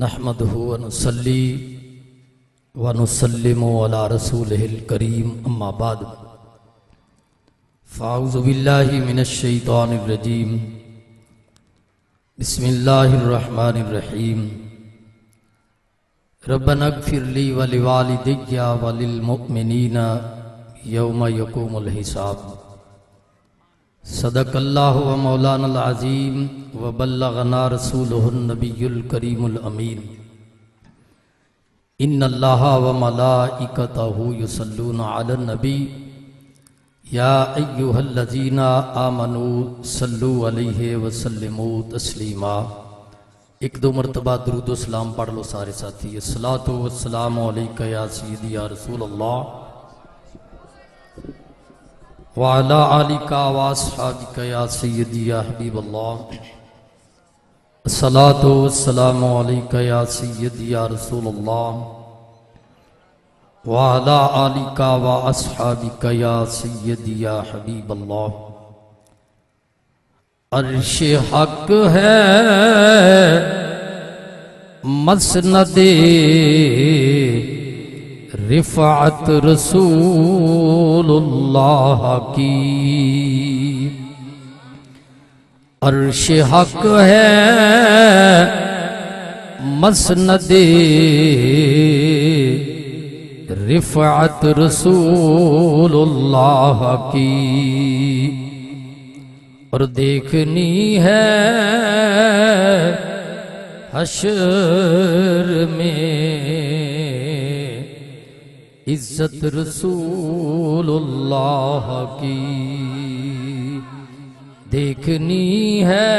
नहमदुहु व नुसल्ली व नुसल्लिमु अला रसूलिहिल करीम अम्मा बाद फ़ाऊज़ु बिल्लाहि मिनश शैतानिर रजीम बिस्मिल्लाहिर रहमानिर रहीम रब्बना इग़फ़िरली व लिवालिदैया व लिल मुअ्मिनीना यौम यक़ूमुल हिसाब। सदक़ल्लाहु व मौलानल अज़ीम व बल्लगना रसूलुहुन नबियुल करीमुल अमीन। इन्नल्लाहा व मलाइकतहु युसल्लूना अलन नबी या अय्युहल्लज़ीना आमनू सल्लु अलैहि व सल्लिमू तस्लीमा। एक दो मरतबा दुरूद व सलाम पढ़ लो सारे साथी। अस्सलातु वस्सलामु अलैका या सय्यदी या रसूलल्लाह व अला आलिका व अस्हाबिका या सय्यदी या हबीबल्लाह। अस्सलातु वस्सलामु अलैका या सय्यदी या रसूलल्लाह व अला आलिका व अस्हाबिका या सय्यदी या हबीबल्लाह। अर्श हक है मसनदे रिफ़अत रसूलुल्लाह की। अर्श हक है मसनदे रिफ़अत रसूलुल्लाह की। और देखनी है हश्र में इज्जत रसूलुल्लाह की। देखनी है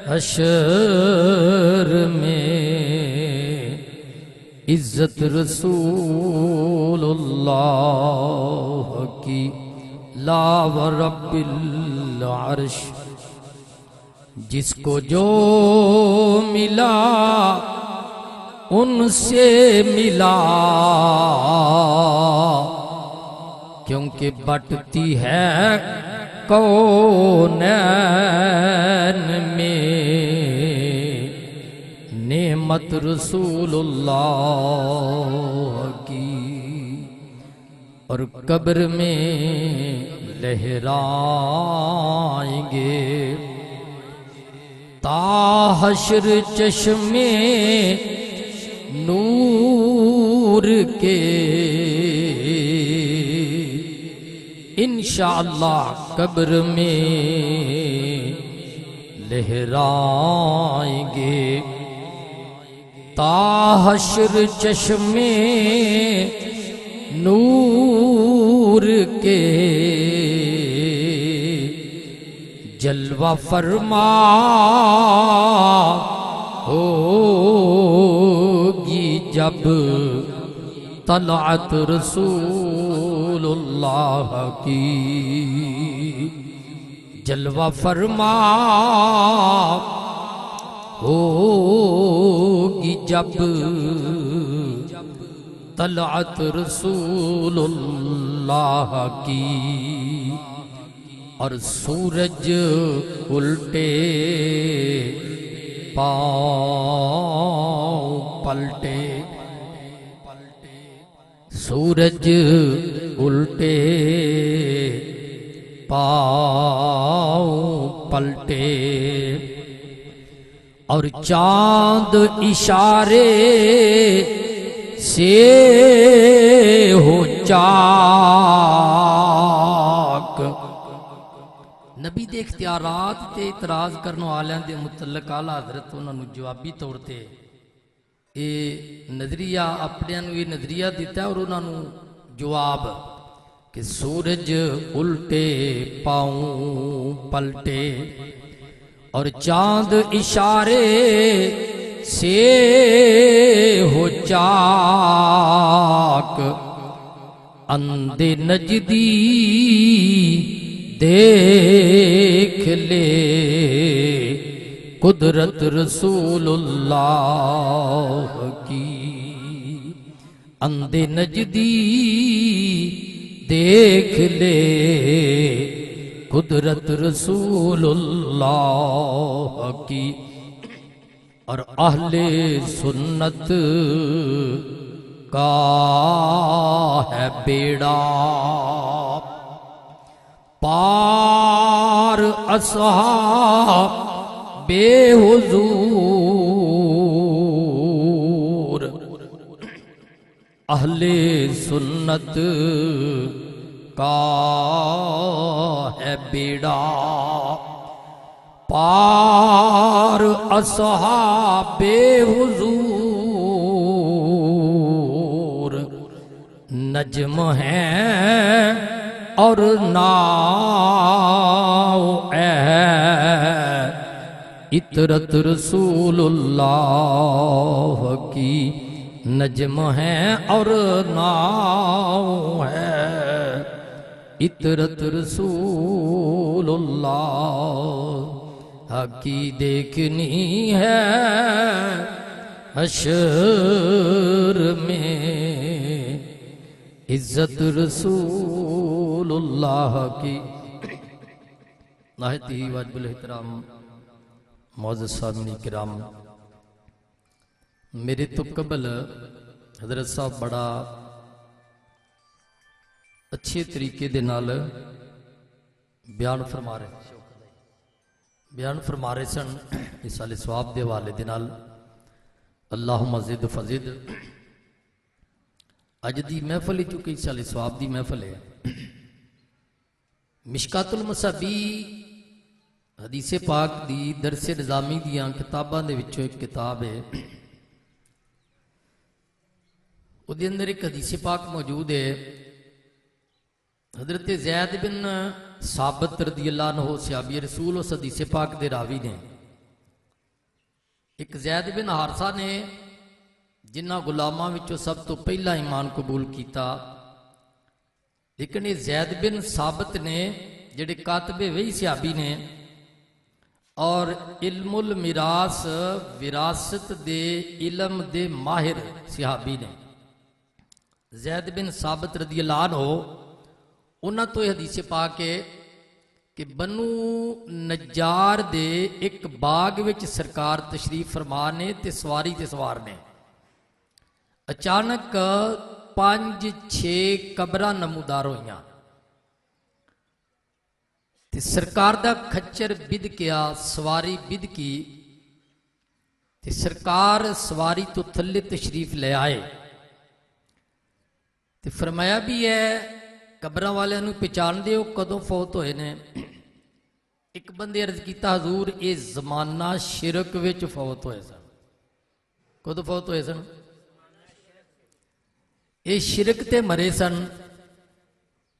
हश्र में इज्जत रसूलुल्लाह की। ला व रब्बिल अर्श जिसको जो मिला उनसे मिला, क्योंकि बटती है कौनैन में नेमत रसूलुल्लाह की। और कब्र में लहराएंगे ताहश्र चश्मे नूर के। इंशाअल्लाह कब्र में लहराएंगे ताहश्र चश्मे नूर के। जलवा फरमा होगी जब तलअत रसूलुल्लाह की। जलवा फरमा होगी जब तलअत रसूलुल्लाह की। और सूरज उल्टे पाँव पलटे, सूरज उल्टे पाँव पलटे। और चांद इशारे से हो चाक। नबी दे इख्तियारात ते इतराज करने वालियां दे मुतल्लक आला हज़रत उन्होंने जवाबी तौर ते ये नजरिया अपने ये नजरिया दिता और उन्होंने जवाब कि सूरज उल्टे पाँव पलटे और चांद इशारे से हो चाक। अंधे नजदी देख ले कुदरत रसूलुल्लाह की। अंधे नजदी देख ले कुदरत रसूलुल्लाह की। और अहले सुन्नत का है बेड़ा पार असहाब बेहुजूर। अहले सुन्नत का है बेड़ा पार असहाब बेहुजूर। नज्म है और नाव इतरत रसूलुल्लाह की। नज्म है और नाव है इतरत रसूलुल्लाह की। देखनी है हशर में इज्जत रसूलुल्लाह की। नाहिती वाजिबुल एहतराम मौजूद सामनी किराम, मेरे तो कबल हजरत साहब बड़ा अच्छे तरीके दे नाल बयान फरमा रहे सन इस वाले सवाब के हवाले दे नाल। अल्लाहुम्मा ज़िद फज़िद। अज दी महफल ही चुकी इस वाले सवाब की महफल है। मिशकातुल मसाबी हदीसे पाक दी दरसे निज़ामी दियां किताबां दे विचों एक किताब है। उहदे अंदर एक हदीसे पाक मौजूद है। हजरत ज़ैद बिन साबित रज़ियल्लाहु अन्हु सहाबी रसूल उस हदीसे पाक दे रावी ने। एक ज़ैद बिन हारसा ने जिन्हां गुलामां विचों सब तो पहला ईमान कबूल किया। लेकिन ये ज़ैद बिन साबित ने जिहड़े कातबे वही सहाबी ने और इल्मुल मिरास विरासत दे इलम दे माहिर सहाबी ने। ज़ैद बिन साबित रज़ियल्लाहु अन्हु उन्हां तो हदीस पा के कि बनु नज्जार दे एक बाग विच सरकार तशरीफ फरमा ने ते सवारी ते सवार ने। अचानक 5-6 कबरां नमूदार होईयां ते सरकार दा खच्चर बिद किया, सवारी बिद की ते सरकार सवारी तो थल्ले तशरीफ ले आए ते फरमाया भी है कबरां वालियां नूं पहचान दे कदों फौत होए ने। एक बंदे अर्ज किया हजूर ये जमाना शिरक विच फौत होए सन। कदों फौत होए सन? ये शिरक ते मरे सन।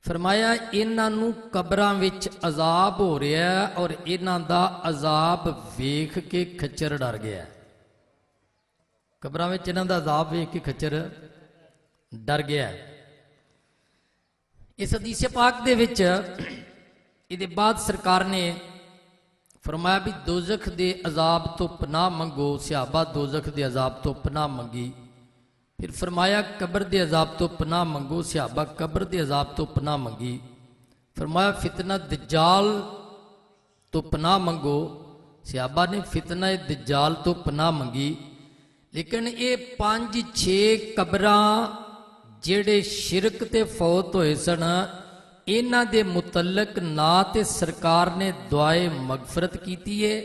फरमाया इन्हां नूं कबरां विच अजाब हो रहा है और इन्हां दा अजाब वेख के खच्चर डर गया। कबरां विच इन्हां दा अजाब वेख के खच्चर डर गया। इस हदीस पाक दे विच इहदे बाद सरकार ने फरमाया भी दोजख दे अजाब तो पनाह मंगो। सहाबा दोजख दे अजाब तो पनाह मंगी। फिर फरमाया कब्र दे अजाब तो पनाह मंगो। सहाबा कब्र दे अजाब तो पनाह मंगी। फरमाया फितना दज्जाल तो पनाह मंगो। सहाबा ने फितना दज्जाल तो पनाह मंगी। लेकिन ये 5-6 कबरां जेड़े शिरक ते फौत होए सन इन्हां दे मुतलक ना ते सरकार ने दुआए मगफरत कीती है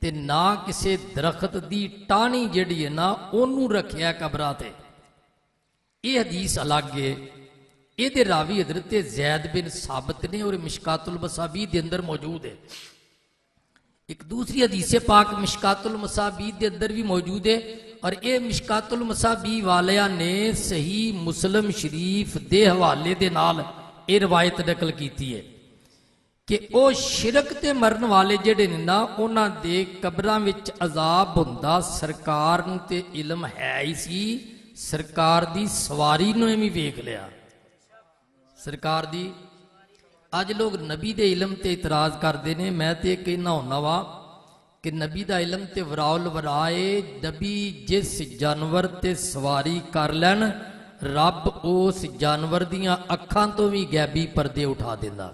ते ना किसी दरख्त दी टाहनी जिहड़ी है ना ओनू रखिया कबरां ते। ये हदीस अलग है। ये रावी हजरत ज़ैद बिन साबित ने और मिशकातुल मसाबी दे अंदर मौजूद है। एक दूसरी हदीस पाक मिशकातुल मसाबी दे अंदर भी मौजूद है और ये मिशकातुल मसाबी वालिया ने सही मुस्लिम शरीफ दे हवाले दे नाल ये रवायत नकल की है कि वो शिरक ते मरन वाले जेडे ने ना उन्हां दे कबरां विच अजाब हुंदा सरकार नूं ते इलम है ही सी। सरकार दी सवारी ने भी वेख लिया। सरकार दी अज लोग नबी दे इलम ते इतराज करते हैं। मैं तो कहना होना वा कि नबी दा इलम ते वराउल वराए। नबी जिस जानवर ते सवारी कर लैन रब उस जानवर दियां अखां तो भी गैबी पर्दे उठा देंदा।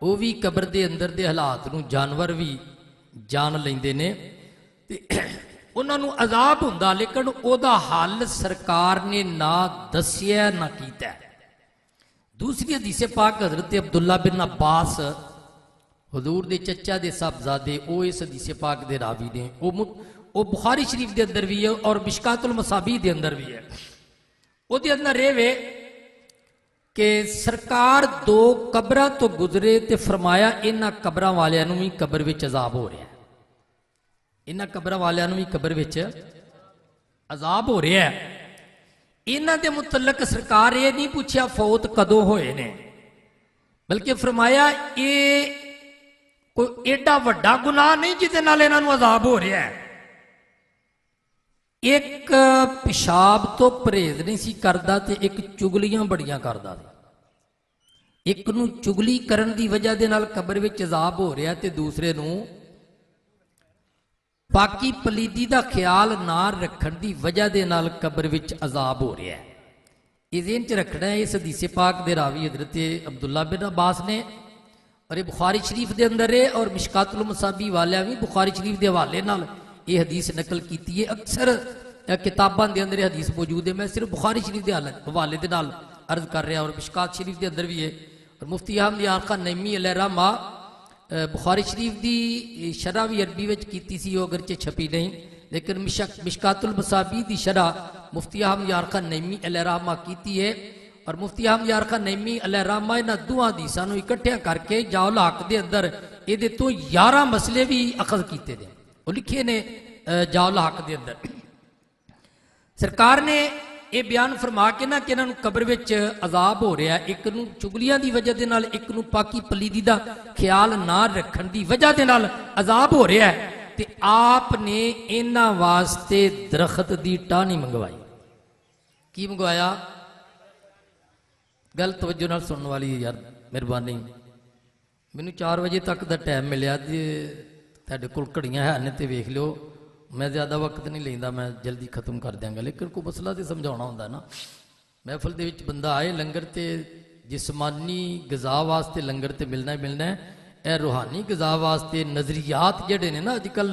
वो भी कब्र दे अंदर दे हालात नूं जानवर भी जान लेंदे ने। ਤੇ ਉਹਨਾਂ ਨੂੰ ਅਜ਼ਾਬ ਹੁੰਦਾ, ਲੇਕਿਨ ਉਹਦਾ ਹੱਲ ਸਰਕਾਰ ਨੇ ਨਾ ਦੱਸਿਆ ਨਾ ਕੀਤਾ। दूसरी हदीस पाक हजरत अब्दुल्ला बिन अब्बास हजूर दे चचा दे साहबजादे वो इस हदीस पाक दे रावी ने, वो बुखारी शरीफ के अंदर भी है और मिशकातुल मसाबी के अंदर भी है। ਉਹਦੇ अंदर ये वे कि सरकार दो कब्रां तो गुजरे तो फरमाया इन्हां कब्रां वालियां नूं भी कब्र विच अजाब हो रहा है, इन्हां कब्रां वालियां नूं भी कब्र विच अजाब हो रहा है। इन्हां दे मुतलक सरकार ये नहीं पूछया फौत कदों होए ने, बल्कि फरमाया ये कोई एडा वड्डा गुनाह नहीं जिहदे नाल इन्हां नूं अजाब हो रहा है। एक पेशाब तो परहेज नहीं सी करदा ते एक चुगलियां बड़ियां करदा सी। एक नूं चुगली करन दी वजह दे नाल कब्र विच अजाब हो रहा ते दूसरे नूं पाकी पलीदी का ख्याल ना रखने की वजह के नाल कब्र विच अजाब हो रहा है। ये ज़हन च रखना है। इस हदीस पाक दे रावी हजरत अब्दुल्ला बिन अब्बास ने और ये बुखारी शरीफ के अंदर है और मिशकातुल मसाबी वाले भी बुखारी शरीफ के हवाले नाल ये हदीस नकल की है। अक्सर किताबों के अंदर हदीस मौजूद है, मैं सिर्फ बुखारी शरीफ के हवाले के नाल अर्ज कर रहा और मिशकात शरीफ के अंदर भी है। और मुफ्ती अहमद यार खान नईमी अलैहिर्रहमा बुखारी शरीफ की शरह भी अरबी में की सी, अगरचे छपी नहीं, लेकिन मिशकातुल मसाबी की शरह मुफ्ती अहमद यार खान नईमी अलैहिर्रहमा की है। और मुफ्ती अहमद यार खान नईमी अलैहिर्रहमा इन्हां दोवां हदीसां नूं इकट्ठिया करके जाउल हक दे अंदर ये तो 11 मसले भी अखज़ किए ने, वो लिखे ने जाउल हक दे अंदर। सरकार ने ये बयान फरमा के ना कि इन्होंने कब्र विच अजाब हो रहा है, एक नूं चुगलियां की वजह के नाल, एक नूं पाकी पलीदी का ख्याल ना रखने की वजह के नाल अजाब हो रहा है। तो आपने इन्हां वास्ते दरख्त की टाहनी मंगवाई। की मंगवाया? गल तवज्जो नाल सुनने वाली यार, मेहरबानी। मैनू 4 बजे तक का टाइम मिलिया, तुहाडे कोल घड़ियां है तो वेख लो, मैं ज़्यादा वक्त नहीं लेंदा, मैं जल्दी खत्म कर देंगा। लेकिन कोई मसला तो समझाना होंदा ना। महफिल दे विच बंदा आए, लंगर तो जिसमानी गज़ा वास्ते लंगर तो मिलना ही मिलना है, यह रूहानी गज़ा वास्ते नज़रियात जिहड़े ने ना अजकल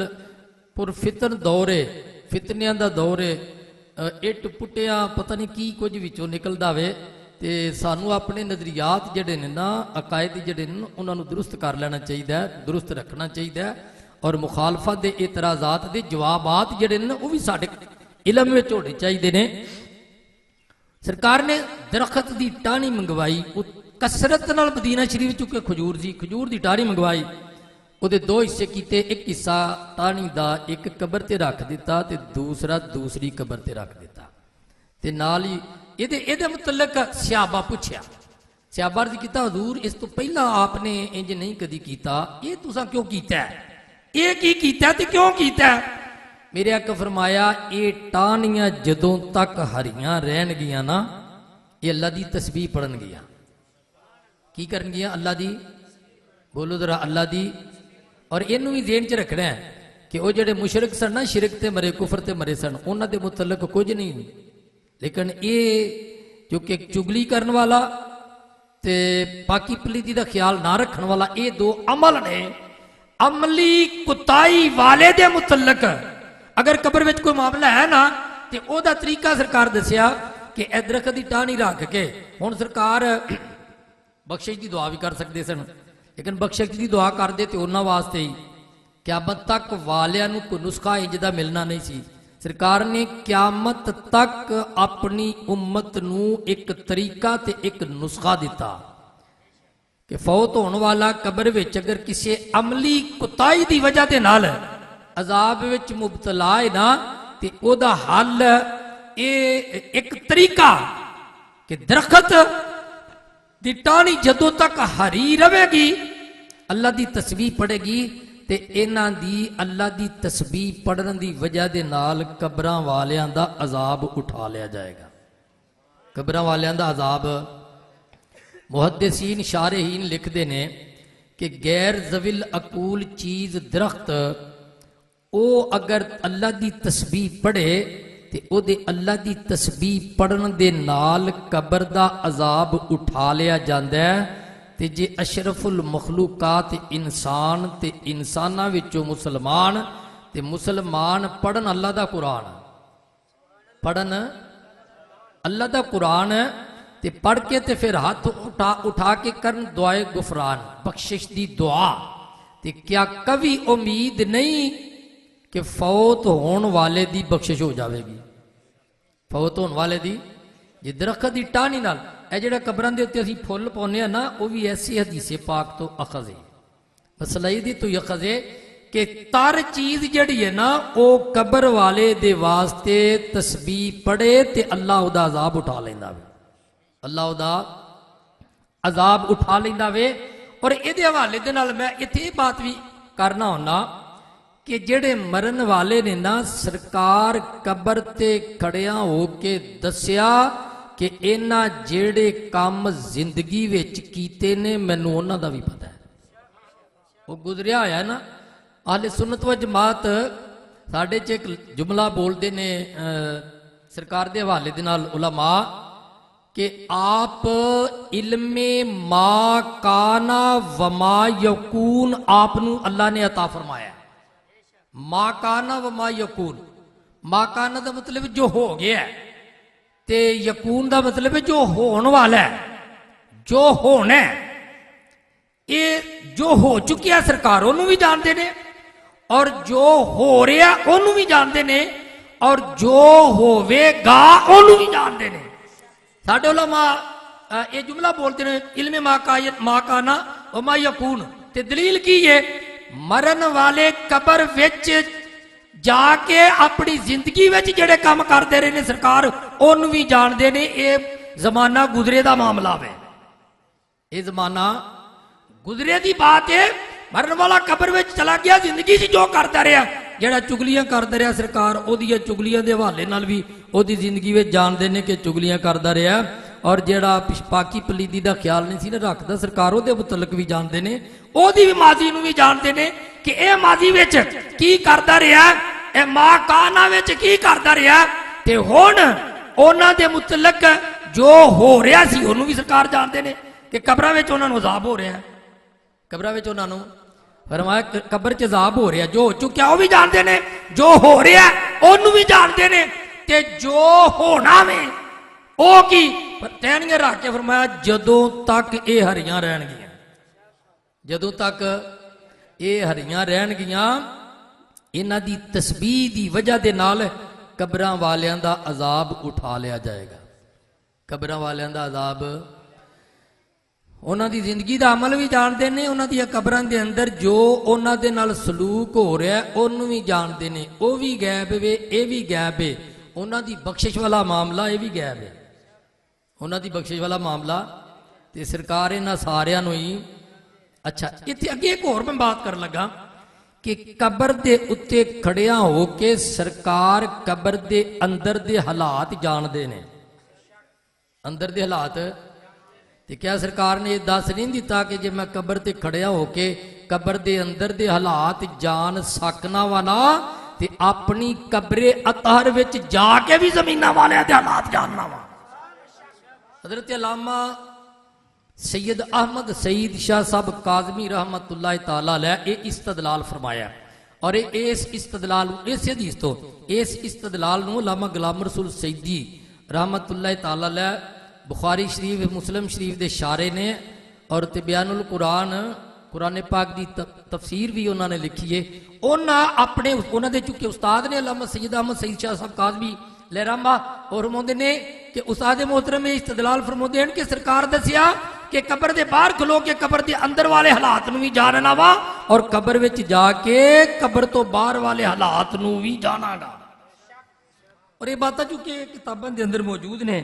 पुरफितन दौर है, फितनियां दा दौर है, इट पुटिया पता नहीं की कुछ विचों निकलदा वे। तो सानू अपने नज़रियात जिहड़े ने ना, अकायद जिहड़े ने उन्होंने दुरुस्त कर लेना चाहिए, दुरुस्त रखना चाहिए। और मुखालफत के एतराजात के जवाबात जिहड़े ने वो भी साडे इलम में होने चाहिए ने। सरकार ने दरख्त की टाहनी मंगवाई, कसरत नाल मदीना शरीफ चुके खजूर की टाहनी मंगवाई, वो 2 हिस्से किए। एक हिस्सा टाहनी का एक कबर से रख दिता तो दूसरा दूसरी कबर से रख दिता। ते नाल ही ये मुतलक सहाबा पूछया, सहाबा अर्ज किया हजूर इस तो पहला आपने इंज नहीं कदी किया, ये तुसां क्यों कीता है, ये की कीता ते क्यों कीता? मेरे आका फरमाया ये टाहनियां जदों तक हरियां रहन गियां ना, ये अल्लाह की तस्बीह पढ़न गियां। की करन गियां? अल्लाह दी, बोलो जरा, अल्लाह दी। और इनू भी ज़हन च रखना है कि वो जेडे मुशरक सन ना, शिरक ते मरे, कुफर ते मरे सन, उन्हां दे मुतलक कुछ नहीं। लेकिन ये जो कि चुगली करने वाला ते पाकी पलीदी का ख्याल ना रखने वाला, ये 2 अमल ने। अमली कुताई वाले दे मुतलक अगर कब्र में कोई मामला है ना, तो ओदा तरीका सरकार दसिया कि दरख्त की टाहनी रख के, हुण सरकार बख्शिश की दुआ भी कर सकते सन, लेकिन बख्शिश की दुआ करते तो उन्होंने वास्ते ही क्यामत तक वालियां नूं कोई नुस्खा इंज दा मिलना नहीं सी। सरकार ने क्यामत तक अपनी उम्मत नूं एक तरीका ते एक नुस्खा दिता कि फौत होने वाला कब्र विच अगर किसी अमली कुताई की वजह के नाल अजाब विच मुबतला है ना, तो ओदा हल ये एक तरीका कि दरख्त दी टाहनी जदों तक हरी रहेगी, अल्लाह की तस्बीह पढ़ेगी, तो इन्हां दी अल्लाह की तस्बीह पढ़ने की वजह के नाल कब्रां वालियां दा अजाब उठा लिया जाएगा। कब्रां वालियां दा अजाब मुहद्दिसीन शारहीन लिखते हैं कि गैर ज़विल अकूल चीज़ दरख्त वो अगर अल्लाह की तस्बीह पढ़े तो ओदे अल्लाह की तस्बीह पढ़न दे नाल कब्र दा अजाब उठा लिया जाता है। ते जे अशरफुल मखलूकात इंसान ते इंसाना विचों मुसलमान ते मुसलमान पढ़न अल्लाह दा कुरान, पढ़न अल्लाह दा कुरान ते पढ़ के ते फिर हाथ उठा के करन दुआए गुफरान, बख्शिश दी दुआ। ते क्या कभी उम्मीद नहीं कि फौत होने वाले दी बख्शिश हो जाएगी? फौत होने वाले दी जे दरखत की टाहनी नाल ਇਹ ਜਿਹੜਾ ਕਬਰਾਂ ਦੇ ਉੱਤੇ ਅਸੀਂ ਫੁੱਲ ਪਾਉਂਦੇ ਆ ਨਾ, ਉਹ ਵੀ ਐਸੀ ਹਦੀਸੇ ਪਾਕ ਤੋਂ ਅਖਜ਼ ਹੈ। ਮਸਲਾ ਇਹਦੀ ਤੋਂ ਅਖਜ਼ ਹੈ ਕਿ ਤਰ ਚੀਜ਼ ਜਿਹੜੀ ਹੈ ਨਾ, ਉਹ ਕਬਰ ਵਾਲੇ ਦੇ ਵਾਸਤੇ ਤਸਬੀਹ ਪੜੇ ਤੇ ਅੱਲਾ ਉਹਦਾ ਅਜ਼ਾਬ ਉਠਾ ਲੈਂਦਾ ਵੇ, ਅੱਲਾ ਉਹਦਾ ਅਜ਼ਾਬ ਉਠਾ ਲੈਂਦਾ ਵੇ। ਔਰ ਇਹਦੇ ਹਵਾਲੇ ਦੇ ਨਾਲ ਮੈਂ ਇੱਥੇ ਇਹ ਬਾਤ ਵੀ ਕਰਨਾ ਹੁੰਦਾ ਕਿ ਜਿਹੜੇ ਮਰਨ ਵਾਲੇ ਨੇ ਨਾ, ਸਰਕਾਰ ਕਬਰ ਤੇ ਖੜਿਆ ਹੋ ਕੇ ਦੱਸਿਆ कि इन्हां जेड़े काम जिंदगी विच कीते ने मैनूं उन्हां दा भी पता है, वो गुजरिया होया ना। आहले सुन्नत व जमात साडे च एक जुमला बोलते ने सरकार दे हवाले दे नाल उलमा कि आप इल्मे मा काना वमा यकून आपनूं अल्लाह ने अता फरमाया। मा काना वमा यकून, मा काना दा मतलब जो हो गया है, ते यकून का मतलब है जो होने वाला है, जो होना है। ये जो हो चुकी है सरकार उन्होंने भी जानते ने, और जो हो रहा उन्होंने भी जानते ने, और जो होवेगा उन्होंने भी जानते ने। साडे उलमा ये जुमला बोलते हैं इल्मे मा काना व मा यकून। ते दलील की है, मरन वाले कबर विच जाके अपनी जिंदगी में जेड़े काम करते रहे ने सरकार उन भी जानते ने। ये जमाना गुजरे का मामला है, ये जमाना गुजरे की बात है। मरन वाला कबर में चला गया, जिंदगी से जो करता रहा, जेड़ा चुगलियां करता रहा सरकार ओदियां चुगलियां के हवाले नाल भी ओदी जिंदगी में जानते हैं कि चुगलियां करता रहा। और जेड़ा पाकी पलीदी का ख्याल नहीं सी ना रखता सरकार ओदे मुतलक भी जानते हैं, ओदी भी माजी नूं भी जानते हैं कि यह माजी विच की करता रहा, ए मां काना विच की करता रहा। ते हुण उन्हां दे मुतलक जो हो रहा सी उन्होंने भी सरकार जानते हैं कि कबरां विच उन्हां नूं अज़ाब हो रहा है, कबरां विच उन्हां नूं फरमाया कबर च अज़ाब हो रहा, जो हो चुका वो भी जानते हैं, जो हो रहा उन्होंने भी जानते हैं, ते जो होना में वो की टहनियां रख के फरमाया जदों तक ये हरियां रहणगियां, जदों तक ये हरियां रहणगियां, इन्हां दी तस्बीह दी वजह दे नाल कबरां वालियां दा अजाब उठा लिया जाएगा। कबरां वालियां दा अजाब उन्हां दी जिंदगी दा अमल भी जानते हैं, उन्हां दी कबरां दे अंदर जो उन्हां दे नाल सलूक हो रहा है उन्होंने भी जानते हैं। वो भी गैब वे, ये भी गैब है। उन्हां दी बख्शिश वाला मामला ये भी गैब है, उन्हां दी बख्शिश वाला मामला। ते सरकार इन्हां सारियां नूं ही अच्छा इत्थे अगे एक होर मैं बात कर लगा कि कबर दे उत्ते खड़िया हो के सरकार कबर दे अंदर दे हालात जानते ने, अंदर दे हालात। ते क्या सरकार ने दस नहीं दिता कि जे मैं कबर ते खड़िया होके कबर दे अंदर दे हालात जान सकना वाला ते अपनी कबरे अतहर विच जाके भी जमीना वाले दे हालात जानना वा। हजरत अल्लामा सैयद अहमद सईद शाह साहब काज़मी रहमतुल्लाह ताला अलैह ये इस्तदलाल फरमाया। और इस इस्तदलाल इस हदीस तो इस इस्तदलाल नूं अल्लामा गुलाम रसूल सईदी रहमतुल्लाह ताला अलैह बुखारी शरीफ मुस्लिम शरीफ के शारे ने और तिबयानुल कुरान कुरान पाक की तफसीर भी उन्होंने लिखी है। उन्होंने अपने उन्होंने चुके उस्ताद ने अल्लामा सैयद अहमद सईद शाह साहब काज़मी लहरामा और फरमाते ने कि उस्ताद मोहतरम में इस्तदलाल फरमाते हैं कि सरकार दसिया कि कबर के बाहर खलो के कबर के अंदर वाले हालात नूं भी जानना वा और कबर विच जाके कबर तो बाहर वाले हालात नूं भी जानागा। और ये बातें चुके किताबों के अंदर मौजूद ने।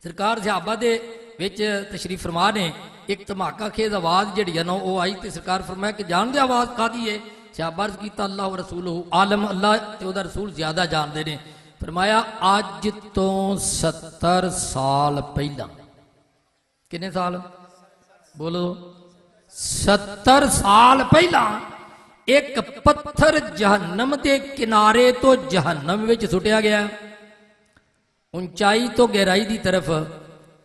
सरकार सहाबा दे विच तशरीफ फरमा ने एक धमाका खेज आवाज़ जिहड़ी है ना वो आई तो सरकार फरमाया कि जान दे आवाज़ कादी है। सहाबा अर्ज़ कीता अल्लाह व रसूलहू आलम, अल्लाह ते उहदा रसूल ज़्यादा जानते हैं। फरमाया अज तो 70 साल पहला, कितने साल बोलो 70 साल पहला एक पत्थर जहन्नम के किनारे तो जहन्नम विच सुटिया गया, ऊंचाई तो गहराई की तरफ।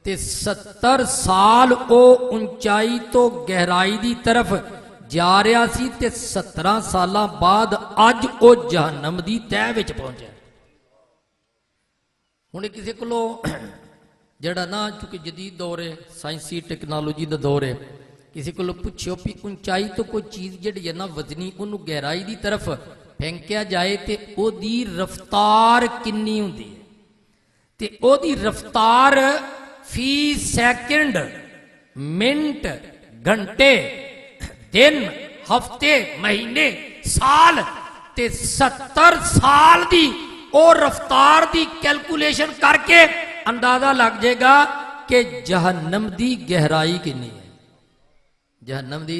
ते 70 साल ओ ऊंचाई तो गहराई की तरफ ਜਾ ਰਿਹਾ ਸੀ ਤੇ 17 ਸਾਲਾਂ ਬਾਅਦ ਅੱਜ ਉਹ ਜਹੰਨਮ ਦੀ ਤਹਿ ਵਿੱਚ ਪਹੁੰਚਿਆ। ਹੁਣ ਕਿਸੇ ਕੋਲੋਂ ਜਿਹੜਾ ਨਾ, ਚूंकि जदीद दौर है, साइंसी टैक्नोलॉजी का दौर है, किसी को पुछो भी ऊंचाई तो कोई चीज़ जी है ना वजनी, उन्होंने गहराई की तरफ फेंकिया जाए तो ओदी रफ्तार कितनी होंगी है, तो ओदी रफ्तार फी सैकेंड, मिनट, घंटे, दिन, हफ्ते, महीने, साल ते 70 साल की वो रफ्तार की कैलकुलेशन करके अंदाजा लग जाएगा कि जहन्नम की गहराई कितनी है, जहन्नम की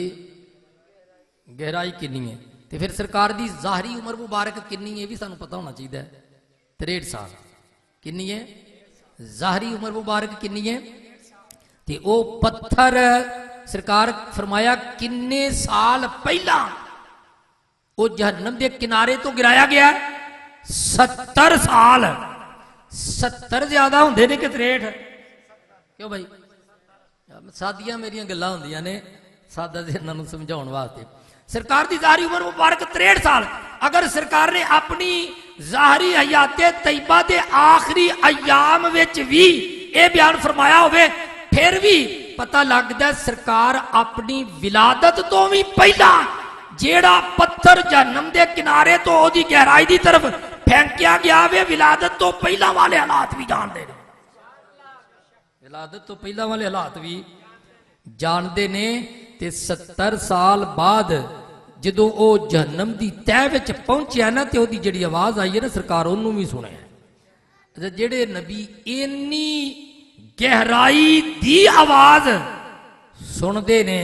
गहराई कितनी है। तो फिर सरकार की ज़ाहरी उम्र मुबारक कितनी है भी सानू पता होना चाहिए। 63 साल कितनी है ज़ाहरी उम्र मुबारक कितनी है। तो वो पत्थर सरकार फरमाया किन्ने साल पहला वो जहन्नम के किनारे तो गिराया गया। 70 साल, 70 ज्यादा होंगे ने कि 63? क्यों भाई, सादियां मेरिया गल्लां होंदियां ने, सादा से इन्होंने समझाने वास्ते। सरकार की ज़ाहरी उम्र मुबारक 63 साल। अगर सरकार ने अपनी ज़ाहरी हयाते तैयबा के आखिरी अयाम विच भी ये बयान फरमाया होवे, फिर भी पता लगता है सरकार अपनी विलादत तो भी पहला जेड़ा पत्थर जहन्नम के किनारे तो ओदी गहराई की तरफ फेंकिया गया वे, विलादत तो पहला वाले हालात भी जानते हैं, विलादत तो पहला वाले हालात भी जानते ने। ते 70 साल बाद जदों वो जहन्नम की तह विच पहुंचा ना, तो ओदी जिहड़ी आवाज़ आई है ना, सरकार उन्होंने भी सुने। जेड़े नबी इन्नी गहराई की आवाज़ सुनते ने,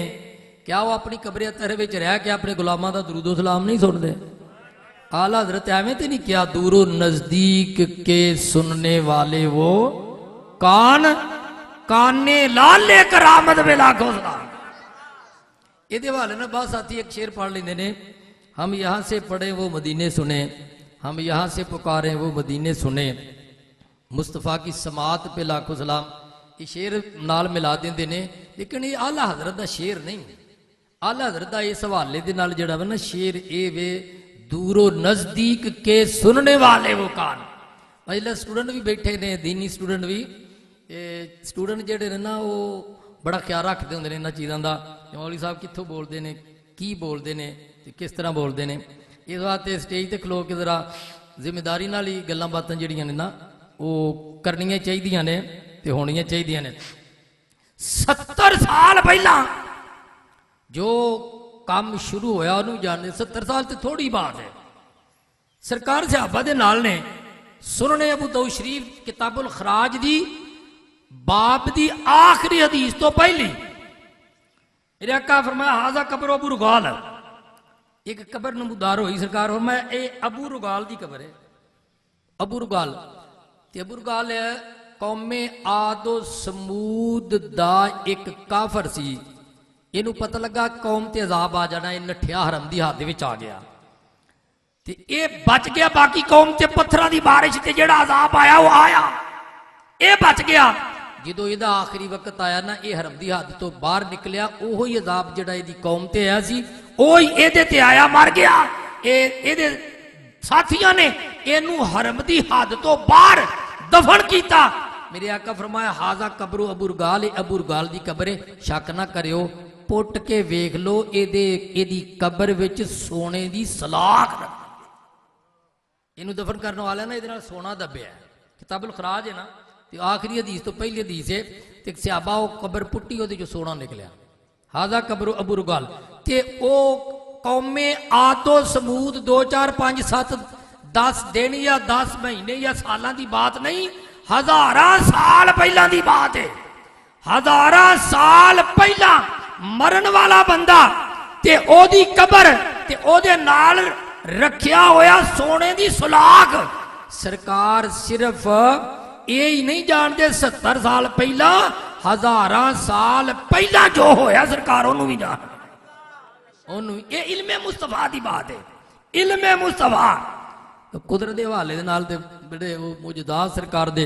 क्या वो अपनी कब्र अतर विच रह के अपने गुलामां दा दुरूदो सलाम नहीं सुनते? आला हज़रत एवें तो नहीं किया, दूरों नजदीक के सुनने वाले वो कान, काने लाल लेकर आमद में लाखों सलाम। ये हवाले ना बहुत साथी एक शेर पढ़ लेंगे ने, हम यहाँ से पढ़े वो मदीने सुने, हम यहाँ से पुकारे वो मदीने सुने, मुस्तफ़ा की समात पे लाखों सलाम। ये शेर नाल मिला देंगे ने, लेकिन ये आला हज़रत का शेर नहीं। आला हज़रत का इस हवाले के नाल जिहड़ा वा ना शेर ये वे, दूरों नजदीक के सुनने वाले वो कान। मतलब स्टूडेंट भी बैठे ने, दीनी स्टूडेंट भी, स्टूडेंट जेडे ने ना वो बड़ा ख्याल रखते होंगे इन्होंने चीज़ों का, मौलवी साहब कितों बोलते हैं, की बोलते हैं, किस तरह बोलते हैं। इस वास्ते स्टेज पर खलो के जरा जिम्मेदारी नाल ही गल्लां बातां जिहड़ियां ने ना वो करनियां चाहिदियां ने ते होनियां चाहिदियां ने। 70 साल पहला जो काम शुरू होया उन्होंने जानते, 70 साल तो थोड़ी बात है। सरकार सहाबा दे नाल ने सुनने अबू दाऊद शरीफ किताबुल खराज दी बाब दी आखिरी हदीस तो पहली मेरे आका फरमाया हाजा कब्र अबू रुगाल। एक कब्र नमूदार हुई, सरकार फरमाया ये अबू रुगाल दी कब्र है। अबू रुगाल ते अबू रुगाल कौमे आदो समूद दा एक काफर सी। इनू पता लगा कौम ते अजाब आ जाना, ये नठिया हरम दी हद विच आ गया ते ये बच गया। बाकी कौम ते पत्थरां दी बारिश ते जेड़ा अजाब आया वो आया, ये बच गया। जो इहदा आखिरी वक्त आया ना, ये हरम दी हद तो बाहर निकलिया, ओहो ही अजाब जेड़ा इहदी कौम ते आया सी ओही इहदे ते आया, मर गया। इहदे साथियां ने इनू हरम दी हद तो बाहर दफन किया। मेरे आका फरमाया हाजा कब्रो अबू रुगाल, अबू रुगाल दी कब्र शक ना करियो, पुट के वेख लो, एदी कब्र विच सोने दी सलाख इनू दफन करने वाला ना ये सोना दबिया। किताबुल खराज है ना, तो आखिरी हदीस तो पहली हदीस है, तो सियाबा वो कब्र पुट्टी वो जो सोना निकलिया। हाजा कब्रो अबू रुगाल ते ओ कौमे आदो समूद 2 4 5 7 10 दिन या 10 महीने या सालों की बात नहीं, हजारां साल पहला की बात है। हजारां साल पहला मरण वाला बंदा ते ओदी कब्र ते ओदे नाल रखिया होया सोने दी सुलाख। सरकार सिर्फ ये ही नहीं जानते, 70 साल पहला, हजारां साल पहला जो होया सरकार ओनू भी जान। ये इल्मे मुस्तफा की बात है, इल्मे मुस्तफा। तो कुदरत के हवाले दे नाल ते बड़े वो मौजूदात सरकार दे,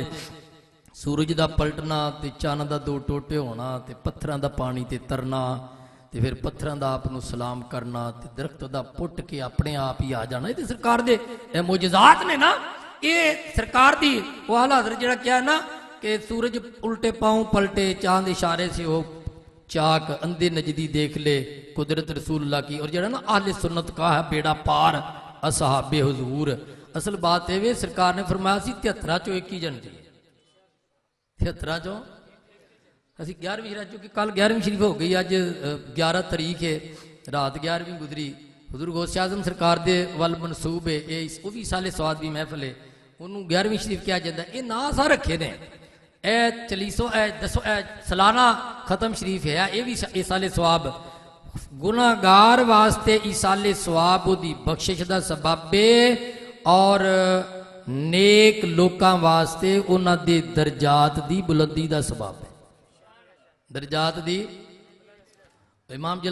सूरज का पलटना ते चन्न का 2 टोटे होना ते पत्थरां दा पानी ते तरना ਤੇ ਫਿਰ ਪੱਥਰਾਂ ਦਾ ਆਪ ਨੂੰ ਸਲਾਮ ਕਰਨਾ ਤੇ ਦਰਖਤ ਦਾ ਪੁੱਟ ਕੇ ਆਪਣੇ ਆਪ ਹੀ ਆ ਜਾਣਾ। ਇਹ ਤੇ ਸਰਕਾਰ ਦੇ ਇਹ ਮੌਜਜ਼ਾਤ ਨੇ ਨਾ, ਇਹ ਸਰਕਾਰ ਦੀ। ਉਹ ਆਲਾ ਹਜ਼ਰਤ ਜਿਹੜਾ ਕਿਹਾ ਨਾ कि सूरज उल्टे पाँव पलटे, चांद इशारे से हो चाक, अंधे नजदी देख ले कुदरत रसूलुल्लाह की। और जरा ना आहले सुन्नत का है बेड़ा पार असहाबे हुजूर। असल बात है वे सरकार ने फरमाया सी 73 चो एक ही जनती 73 चो असी 11वीं शरीफ, चूँकि कल 11वीं शरीफ हो गई, अज 11 तारीख है, रात 11वीं गुजरी। हुजूर गौसे आजम सरकार दे वल मनसूब है ये, वो भी साले स्वाद भी महफल है, उन्होंने 11वीं शरीफ कहा जाता है। ये ना सा रखे ने ए 40 दसो सालाना खत्म शरीफ है, ये भी इसाले स्वाब गुनाहगार वास्ते इसाले स्वाब दी बख्शिश दा सबब है और नेक लोकां वास्ते उन्हां दे दरजात दी बुलंदी दा सबब है। दरजात दी इमाम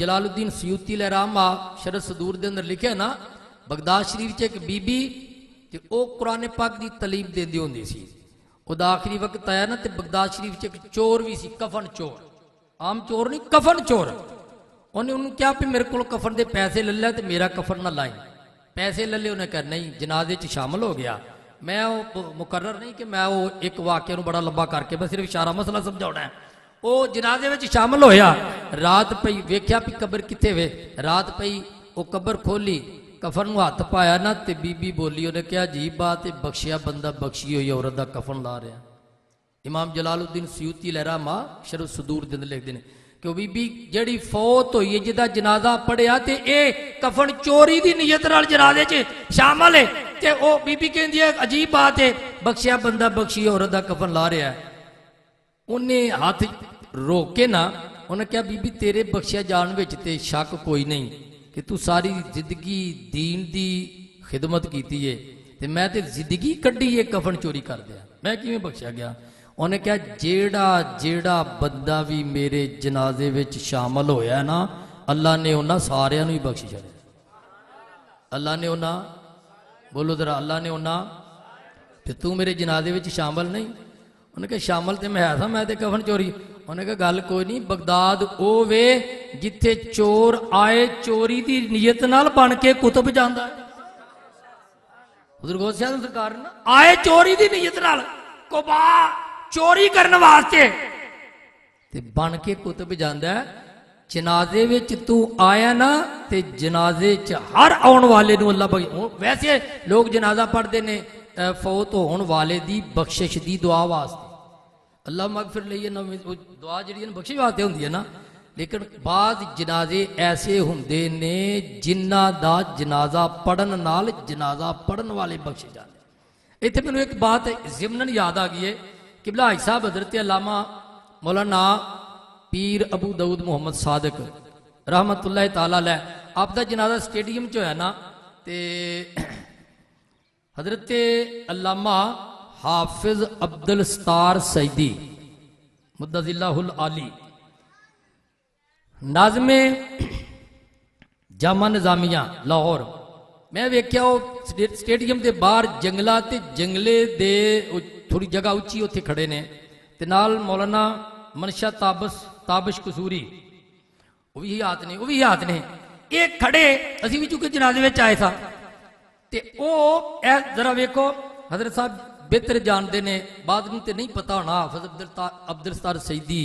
जलालुद्दीन सयूती लहरामा शरह सदूर दे अंदर लिखिया ना, बगदाद शरीफ च एक बीबी ते ओ कुरान पाक दी तलीम देंदी होंदी सी। उदा आखिरी वक्त आया ना ते बगदाद शरीफ च एक चोर भी सी, कफन चोर, आम चोर नहीं कफन चोर। उन्हें उन्होंने क्या भी मेरे को कफन दे पैसे ले लै ते मेरा कफन ना लाई। पैसे ले ले, उन्हें कहा नहीं, जनाजे च शामिल हो गया। मैं वो मुकर्रर नहीं कि मैं वो एक वाक्य बड़ा लंबा करके मैं सिर्फ इशारा मसला समझाना है। वो जनाजे में शामिल होया, रात पई वेख्या भी कबर किथे वे, रात पई वो कबर खोली, कफन में हाथ पाया ना ते बीबी बोली, उन्हें क्या अजीब बात है, बख्शिया बंदा बख्शी हुई औरत का कफन ला रहा। इमाम जलालुद्दीन सयूती लहरामा शरह सदूर दिन लिखते हैं कि बीबी जड़ी फौत हुई है जिदा जनाजा पढ़िया ते ए कफन चोरी की नीयत नाल जनाजे च शामिल है, ते ओ बीबी कहती है अजीब बात है, बख्शिया बंदा बख्शी औरत का कफन ला रहा है। उन्हें हाथ रोक के ना उन्हें क्या बीबी तेरे बख्शिया जान विच ते शक कोई नहीं कि तू सारी जिंदगी दीन दी खिदमत की है, ते मैं ते जिंदगी कड्डी ये कफन चोरी कर दिया, मैं किवें बख्शिया गया। उन्हें क्या जेड़ा जेड़ा बंदा भी मेरे जनाजे विच शामिल होया ना, अल्लाह ने उन्हां सारियां नूं ही बख्शी छड़िया। अल्लाह ने उन्हां, बोलो जरा, अल्लाह ने उन्हां, ते तू मेरे जनाजे विच शामिल नहीं। उन्हें कहा शामिल तो मैं था, मैं तो कफन चोरी। उन्हें कहा गल कोई नहीं, बगदाद ओ वे जिथे चोर आए चोरी की नीयत नाल बन के कुतुब जांदा है। हुजूर गौसे आज़म सरकार ना आए चोरी की नीयत नाल कुबा चोरी करने वास्ते ते बन के कुतुब जांदा है। जनाजे विच तू आया ना ते जनाजे च हर आने वाले नूं अल्लाह बख्श। वैसे लोग जनाजा पढ़ते ने फौत होने वाले दी बख्शिश दी दुआ वास्ते, अल्लाह मगफिर लईए ना, दुआ जी बख्शिश वास्ते होंदी है ना। लेकिन बाद जनाजे ऐसे होंदे ने जिन्हां दा जनाजा पढ़न नाल जनाजा पढ़न वाले बख्शे जाते। इत्थे मैनूं एक बात ज़िमनन याद आ गई है, किबला हाजी साहब हज़रत अल्लामा मौलाना पीर अबू दाऊद मुहम्मद सादिक रहमतुल्लाह ताला अलैह, आप दा जनाजा स्टेडियम च होया ना, ते हजरत अल्लामा हाफिज अब्दुल सत्तार सईदी मुद्दज़िल्लाहुल आली नाज़मे जामा निज़ामिया लाहौर, मैं वेख्या स्टेडियम के बाहर जंगला ते जंगले दे थोड़ी जगह उच्ची उत्थे खड़े ने, ते नाल मौलाना मनशा ताबिश कसूरी वो भी हाथ ने, वो भी हाथ ने, ये खड़े असी भी चूंकि जनाजे में आए था। ते ओ जरा वेखो हजरत साहब बेहतर जानते ने, बाद में तो नहीं पता होना, हाफिज अब्दुल सत्तार सईदी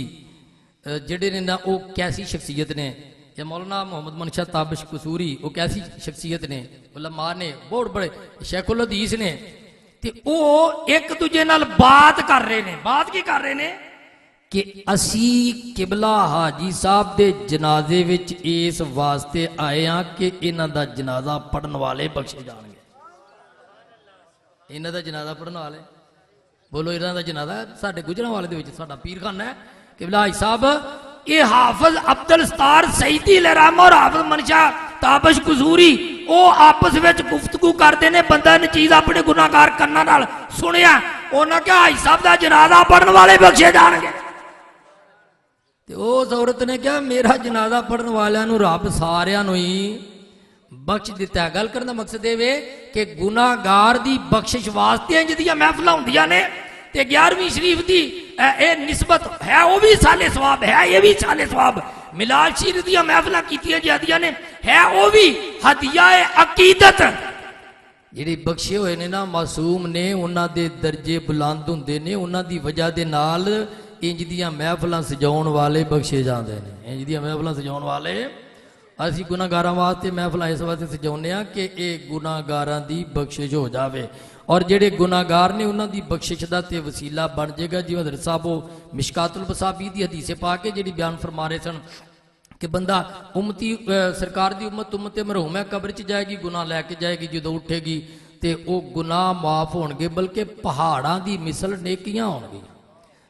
जेडे ने ना वो कैसी शख्सियत ने, या मौलाना मोहम्मद मनशा ताबिश कसूरी वो कैसी शख्सियत ने, उलमा ने, बहुत बड़े शेखुल हदीस ने, ते वो एक दूजे नाल बात कर रहे ने। बात की कर रहे ने कि असी किबला हाजी साहब दे जनाजे विच इस वास्ते आए हैं कि इन्हां दा जनाजा पढ़न वाले बख्शे जाणगे। इन्हां दा जनाजा पढ़न वाले, बोलो इन्हां दा जनाजा साडे गुजरांवाले दे विच साडा पीरखाना है किबला हाजी साहब। ये हाफिज अब्दुल सत्तार सईदी लहरामा और हाफिज मनशा ताबिश कसूरी वो आपस में गुफ्तगू करते ने, बंदा ने चीज अपने गुनाहगार करना नाल सुनिया, उन्होंने कहा हाजी साहब दा जनाजा पढ़न वाले बख्शे जाणगे। ते उस औरत ने कहा मेरा जनाजा पढ़न वालियां नूं रब सारियां नूं ही बख्श दिता। गल करने का मकसद ये कि गुनाहगार दी बख्शिश वास्ते जिहदियां महफिलां हुंदियां ने, ते 11वीं शरीफ दी ए निस्बत है, वो भी साले सवाब है, ये भी साले सवाब। मिलाद शरीफ दी महफिल कीतियां जांदियां ने है वो भी हदिया अकीदत। ਜਿਹੜੇ ਬਖਸ਼ੇ ਹੋਏ ਨੇ ਨਾ ਮਾਸੂਮ ਨੇ ਉਹਨਾਂ ਦੇ ਦਰਜੇ ਬੁਲੰਦ ਹੁੰਦੇ ਨੇ, ਉਹਨਾਂ ਦੀ ਵਜ੍ਹਾ ਦੇ ਨਾਲ ਇੰਜ ਦੀਆਂ ਮਹਿਫਲਾਂ ਸਜਾਉਣ ਵਾਲੇ ਬਖਸ਼ੇ ਜਾਂਦੇ ਨੇ। ਇੰਜ ਦੀਆਂ ਮਹਿਫਲਾਂ ਸਜਾਉਣ ਵਾਲੇ ਅਸੀਂ ਗੁਨਾਹਗਾਰਾਂ ਵਾਸਤੇ ਮਹਿਫਲਾਂ ਇਸ ਵਾਸਤੇ ਸਜਾਉਂਦੇ ਆ ਕਿ ਇਹ ਗੁਨਾਹਗਾਰਾਂ ਦੀ ਬਖਸ਼ਿਸ਼ ਹੋ ਜਾਵੇ ਔਰ ਜਿਹੜੇ ਗੁਨਾਹਗਾਰ ਨੇ ਉਹਨਾਂ ਦੀ ਬਖਸ਼ਿਸ਼ ਦਾ ਤੇ ਵਸੀਲਾ ਬਣ ਜਾਏਗਾ। ਜਿਵੇਂ ਹਜ਼ਰਤ ਸਾਹਿਬ ਉਹ ਮਿਸ਼ਕਾਤੁਲ ਮਸਾਬੀ ਦੀ ਹਦੀਸੇ ਪਾ ਕੇ ਜਿਹੜੀ ਬਿਆਨ ਫਰਮਾ ਰਹੇ ਸਨ कि बंदा उम्मती सरकार की उम्मत मरहूम है, कब्र च जाएगी, गुनाह लैके जाएगी, जो उठेगी तो वो गुनाह माफ होणगे, बल्कि पहाड़ों की मिसल नेकियां होणगियां।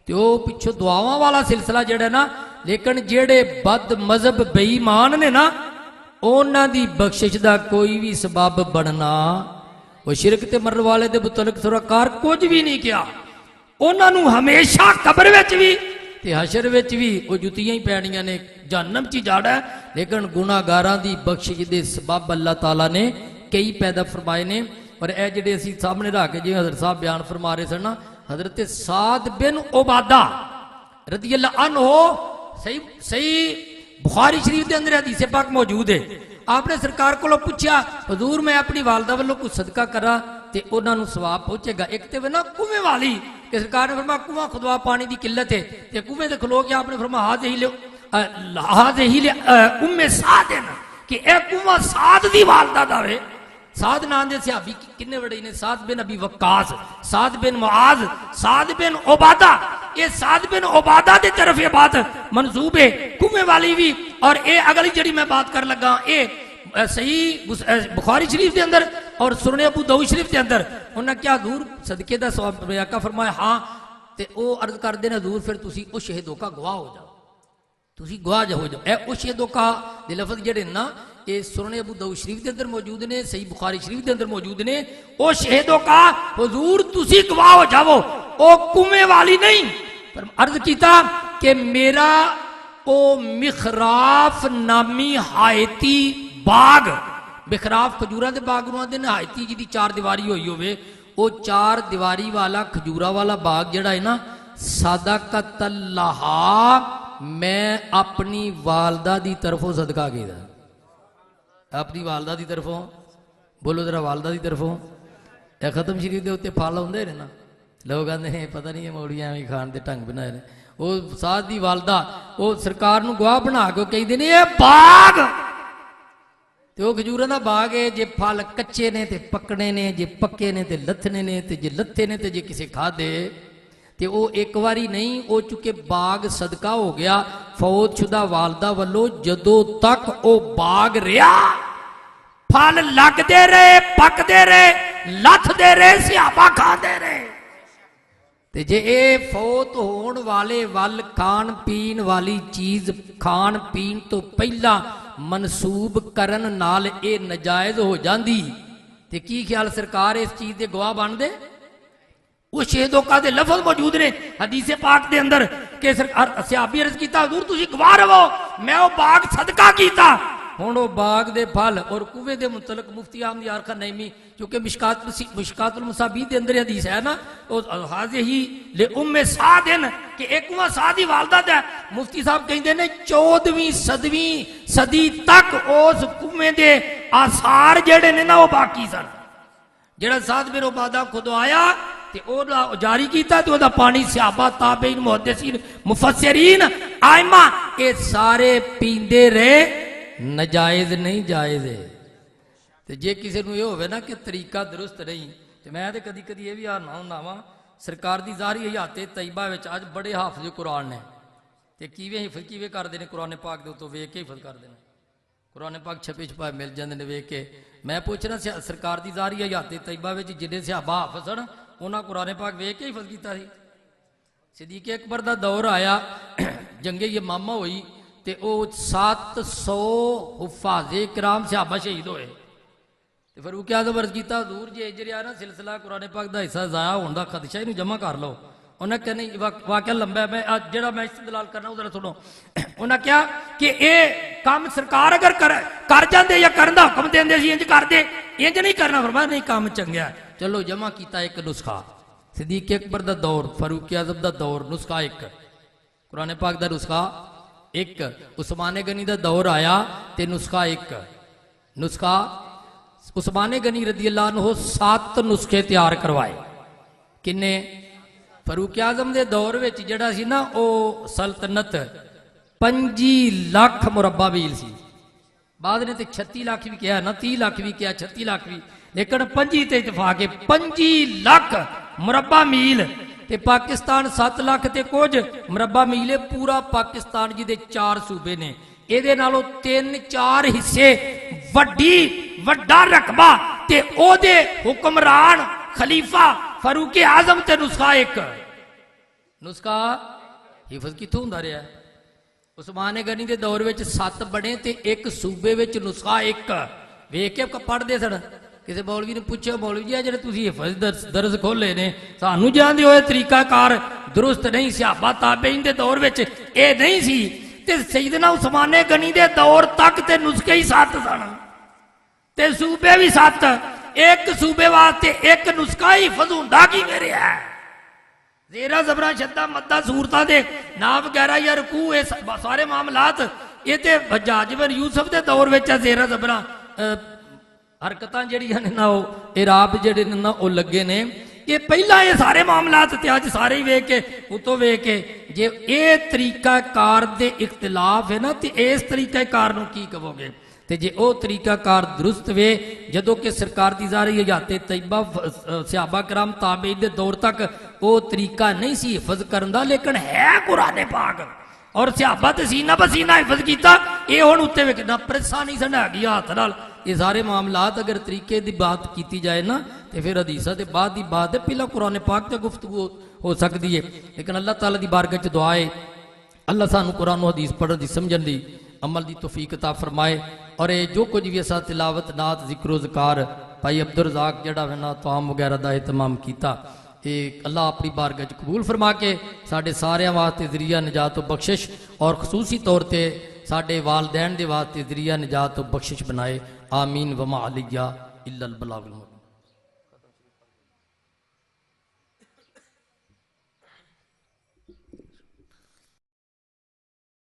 तो वो पिछों दुआवां वाला सिलसिला जिहड़ा ना, लेकिन जिहड़े बद मजहब बेईमान ने ना उन्हां दी बख्शिश का कोई भी सबब बनना, वो शिरक ते मरन वाले दे मुतलक सरकार कुछ भी नहीं किया। उन्हां नूं हमेशा कब्र विच भी ते हशर विच भी वो जुतियां ही पैणियां ने, जहन्नम च जाड़ा। लेकिन गुनाहगारां दी बख्शिश दे सबब अल्लाह ताला ने कई पैदा फरमाए ने। और यह जिहड़े असीं सामने रख के जिवें हज़रत साहब बयान फरमा रहे सन ना, हज़रत साद बिन उबादा रज़ियल्लाहु अन्हु, सही सही बुखारी शरीफ के अंदर हदीस पाक मौजूद है। आपने सरकार को पूछा, हजूर मैं अपनी वालदा वालों कुछ सदका करा तो उन्होंने सवाब पहुंचेगा? एक तो ना कुएं वाली कि सरकार ने फरमा कुआं खुदवा पानी की किल्लत है, तो कुएं से खलो के आपने फरमा हाज ही ले उम्मे साद कि यह कुआं साद दी वालदा दा वे। साद नाम दे सहाबी किन्ने बड़े ने, साद बिन अबी वक्कास, साद बिन मुआज, साद बिन उबादा। ये साद बिन उबादा की तरफ ये बात मंसूब है, कुएं वाली भी। और ये अगली जड़ी मैं बात कर लगा, ये सही बुखारी शरीफ के अंदर और सुने अबू दाऊद शरीफ के अंदर उन्हें क्या हजूर सदके का सवाब आका फरमाया? हाँ। तो वह अर्ज करते हैं हजूर फिर तुसी उस शहीदों का गवाह हो जाओ, तुसी गवाह हो जाओ। ए उस शहीदों का दे लफ्ज़ जड़े ना ये सुने अबू दाऊद शरीफ के अंदर मौजूद ने, सही बुखारी शरीफ के अंदर मौजूद ने। वो शहीदों का हुजूर तुसी गवाह हो जाओ, वो कुएं वाली नहीं। पर अर्ज किया कि मेरा ओ मिखराफ नामी हायती बाग, मिखराफ खजूरा के बाग आते हैं, हायती जी की 4 दीवारी हुई होवे, वो 4 दीवारी वाला खजूरा वाला बाग जड़ा है ना, सदकतल्लाहा मैं अपनी वालदा की तरफों सदका किया। अपनी वालदा की तरफों, बोलो जरा वालदा की तरफों। यह खत्म शरीफ के उत्ते फल आते हैं ना, लोग आते हैं पता नहीं मौड़ियाँ भी खाण के ढंग बनाए ने। वो साध की वालदा वो सरकार नूं गवाह बना के कहते ने ये बाग तो वह खजूरां दा बाग है। जे फल कच्चे ने तो पकने ने, जे पक्के ने तो लथने ने, तो जे लथे ने तो जे किसी खाधे तो वो एक बारी नहीं, वो चुके बाग सदका हो गया फौजशुदा वालदा वालों। जदों तक वो बाग रहा फल लगते रहे, पकते रहे, लथते रहे, सियापा खाते रहे। ते जे ये फौत होने वाले वल खाण पीण वाली चीज खाण पीण तो पहला मनसूब करन नाल ये नजायज हो जाती, ते की ख्याल सरकार इस चीज के गवाह बन दे? उस शहीदों का लफज मौजूद ने हदीसे पाक के अंदर के सहाबी अर्ज किया हजूर तुसी गवाह रहो मैं वो बाग सदका किया। हुण वो बाग दे फल और कुएं दे मुतलक मुफ्ती आमद यार खान नईमी क्योंकि मिशकातुल मसाबी के अंदर हदीस है ना, हाज़िही ले उम्मे सादिन कि एक कुआं साद ही वालदा दा। मुफ्ती साहब कहते ने 14वीं सदी तक उस कुएं दे आसार जेड़े ने ना वो बाकी सन। जेड़ा साद बिन उबादा खुदवाया ते ओदा जारी कीता ते ओदा पानी सहाबा ताबईन मुहद्दिसीन मुफस्सिरीन आइमा ये सारे पींदे रहे, नजायज नहीं जायज है। ते जे किसी नूं ये होवे ना कि तरीका दुरुस्त नहीं, ते मैं ते कदी कदी ये भी हारना हुंदा वां सरकार दी ज़ाहरी हयाते तैयबा विच अज बड़े हाफिज़ कुरान ने ते किवें हिफज किवें करदे ने कुरान पाक दे उत्तों वेख के हिफज करदे ने, कुरान पाक छपे छपाए मिल जांदे ने वेख के। मैं पुछना सरकार दी ज़ाहरी हयाते तैयबा विच जिन्ने सहाबा हाफिज़ सन उन्होंने कुरान पाक वेख के हिफज किया। सिद्दीक़ अकबर का दौर आया, जंगे यमामा हुई तो वो 700 हुफ़ाज़े किराम सहाबा शहीद होए। तो फिर वो क्या अर्ज किया दूर जे इजरिया ना सिलसिला कुरान पाक का हिस्सा ज़ाया होने का खदशा इन्हूं जमा कर लो। उन्हें क्या नहीं वाकया लंबा है, मैं जो मैं इस्तदलाल करना उधर सुनो। उन्हें क्या कि ये काम सरकार अगर कर जाते या करने का हुक्म देंगे इंज करते, इंज नहीं करना फरमाया नहीं काम चंगा है। चलो जमा किया एक नुस्खा, सिद्दीक़ अकबर का दौर, फारूक आज़म का दौर, नुस्खा एक कुरान पाक का नुस्खा एक उस्माने गनी का दौर आया तो नुस्खा एक नुस्खा उस्माने गनी रदी अल्लाह अन्हु 7 नुस्खे तैयार करवाए। किन्ने? फरूक आजम के दौर में जड़ा सी ना वो सल्तनत 25 लाख मुरब्बा मील सी। बाद ने तो 36 लाख भी किया ना, 30 लाख भी किया, 36 लाख भी, लेकिन 25 ते इतफाक है। 25 लाख मुरब्बा मील ते पाकिस्तान 7 लाख ते कुछ मुरब्बा मील है। पूरा पाकिस्तान जी दे 4 सूबे ने, ਇਹਦੇ ਨਾਲੋਂ 3-4 ਹਿੱਸੇ ਵੱਡਾ ਰਕਬਾ ਤੇ ਉਹਦੇ ਹੁਕਮਰਾਨ ਖਲੀਫਾ ਫਾਰੂਕ ਆਜ਼ਮ ਤੇ ਨੁਸਖਾ ਇੱਕ। ਨੁਸਖਾ ਹਿਫਜ਼ ਕਿੱਥੋਂ ਹੁੰਦਾ ਰਿਹਾ? ਉਸਮਾਨ ਗਨੀ ਦੇ ਦੌਰ ਵਿੱਚ 7 ਬਣੇ ਤੇ ਇੱਕ ਸੂਬੇ ਵਿੱਚ ਨੁਸਖਾ ਇੱਕ। ਵੇਖ ਕੇ ਪੜ੍ਹਦੇ ਸਨ। ਕਿਸੇ ਮੌਲਵੀ ਨੇ ਪੁੱਛਿਆ, ਮੌਲਵੀ ਜੀ ਜਿਹੜੇ ਤੁਸੀਂ ਹਿਫਜ਼ ਦਰਸ ਖੋਲੇ ਨੇ, ਸਾਨੂੰ ਜਾਣਦੇ ਹੋਏ ਤਰੀਕਾਕਾਰ ਦਰੁਸਤ ਨਹੀਂ, ਸਹਾਬਾ ਤਾਬਈਨ ਦੇ ਦੌਰ ਵਿੱਚ ਇਹ ਨਹੀਂ ਸੀ ਤੇ ਸੈਯਦਨਾ ਉਸਮਾਨੇ ਗਨੀ ਦੇ ਦੌਰ ਤੱਕ ਤੇ ਨੁਸਖੇ ਹੀ 7 ਸਨ ਤੇ ਸੂਬੇ ਵੀ 7। ਇੱਕ ਸੂਬੇ ਵਾਸਤੇ ਇੱਕ ਨੁਸਖਾ ਹੀ ਹਿਫਜ਼ ਹੁੰਦਾ ਕੀ ਮੇਰੇ ਹੈ? ਜ਼ੇਰਾ ਜ਼ਬਰਾਂ ਸ਼ੱਦਾ ਮੱਦਾ ਸੂਰਤਾਂ ਦੇ ਨਾਂ ਵਗੈਰਾ ਜਾਂ ਰਕੂ, ਇਹ ਸਾਰੇ ਮਾਮਲਾਤ ਇਹ ਤੇ ਹਜਾਜ ਬਿਨ ਯੂਸਫ ਦੇ ਦੌਰ ਵਿੱਚ ਆ। ਜ਼ੇਰਾ ਜ਼ਬਰਾਂ ਹਰਕਤਾਂ ਜਿਹੜੀਆਂ ਨੇ ਨਾ ਉਹ ਇਰਾਬ ਜਿਹੜੇ ਨੇ ਨਾ ਉਹ ਲੱਗੇ ਨੇ। ਇਹ ਪਹਿਲਾਂ ਇਹ ਸਾਰੇ ਮਾਮਲਾਤ ਤੇ ਅੱਜ ਸਾਰੇ ਹੀ ਵੇਖ ਕੇ ਉਤੋਂ ਵੇਖ ਕੇ ਜੇ ਇਹ ਤਰੀਕਾਕਾਰ ਦੇ ਇਖਤਲਾਫ ਹੈ ਨਾ ਤੇ ਇਸ ਤਰੀਕਾਕਾਰ ਨੂੰ ਕੀ ਕਹੋਗੇ? ਤੇ ਜੇ ਉਹ ਤਰੀਕਾਕਾਰ ਦਰੁਸਤ ਵੇ ਜਦੋਂ ਕਿ ਸਰਕਾਰ ਦੀ ਜ਼ਾਰੀ ਹਯਾਤੇ ਤੈਯਬਾ ਸਹਾਬਾ ਕਰਮ ਤਾਬਈਨ ਦੇ ਦੌਰ ਤੱਕ ਉਹ ਤਰੀਕਾ ਨਹੀਂ ਸੀ ਹਿਫਜ਼ ਕਰਨ ਦਾ, ਲੇਕਿਨ ਹੈ ਕੁਰਾਨ ਪਾਕ ਔਰ ਸਹਾਬਾ ਤੇ ਸੀਨਾ ਬਸੀਨਾ ਹਿਫਜ਼ ਕੀਤਾ। ਇਹ ਹੁਣ ਉੱਤੇ ਵੇਖ ਨਾ ਪ੍ਰੈਸਾਂ ਨਹੀਂ ਸਨ ਹੈਗੀ ਹੱਥ ਨਾਲ। ये सारे मामलात अगर तरीके की बात की जाए ना तो फिर हदीसा के बाद की बात है, पहला कुरान पाक से गुफ्तगू हो सकती है। लेकिन अल्लाह ताला की बारगाह च दुआ है अल्लाह सानू कुरान हदीस पढ़ने की समझण की अमल की तौफीक अता फरमाए। और ये जो कुछ भी असा तिलावत नात जिक्रो ज़कार भाई अब्दुल रज़ाक जड़ा है ना ताम वगैरह का एहतमाम किया, ये अल्लाह अपनी बारगाह च कबूल फरमा के साढ़े सारिਆਂ वास्ते ज़रिया निजात तो बख्शिश और खसूसी तौर पर साढ़े वालदैन के वास्ते ज़रिया निजात तो बख्शिश बनाए। आमीन वमा अलिया इल्लल बलागुल मुबीन।